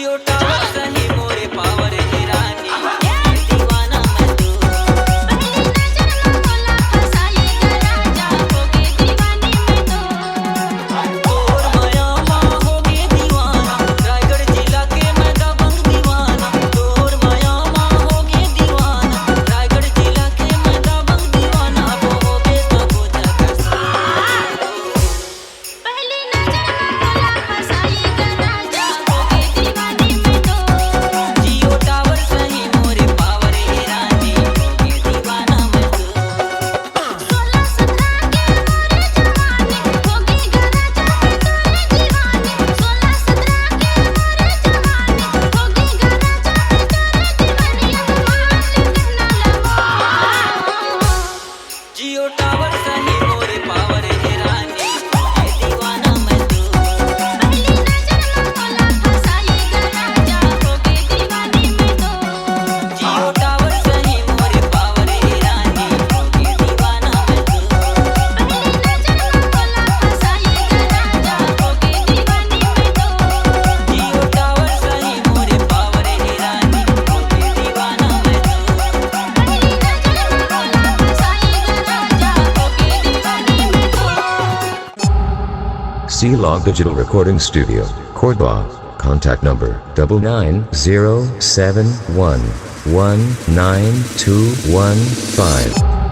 जियो tower सही मोरे power हे रानी दीवाना मैं तू पहली नजर में बोला फसाएगा राजा होगे दीवानी में तो और माया माँ होगे दीवाना रायगढ़ जिला के मैं दबंग दीवाना और माया माँ होगे दीवाना रायगढ़ जिला के मैं दबंग दीवाना वो होगे तो बुझा कैसा पहली नजर में बोला फसाएगा राजा होगे दीवानी में तो जियो टावर सही मोरे पावर हे रानी होगे दीवाना मैं तू 16 17 के मोरे जवानी होगी राजा मैं तेरे दीवानी 16 17 के मोरे जवानी होगी राजा मैं तेरे दीवानी अब मान कहना लगा जियो टावर सही मोरे पावर हे रानी होगे दीवाना मैं तू पहली नजर में बोला फसाएगा राजा होगे दीवानी में तो जियो टावर सही मोरे पावर हे रानी होगे दीवाना मैं तू पहली नजर में बोला फसाएगा राजा होगे दीवानी में तो जियो टावर सही मोरे पावर हे रानी होगे दीवाना मैं तू पहली नजर में बोला फसाएगा राजा होगे दीवानी में तो C-Log Digital Recording Studio, Cordoba. Contact number 99071192115.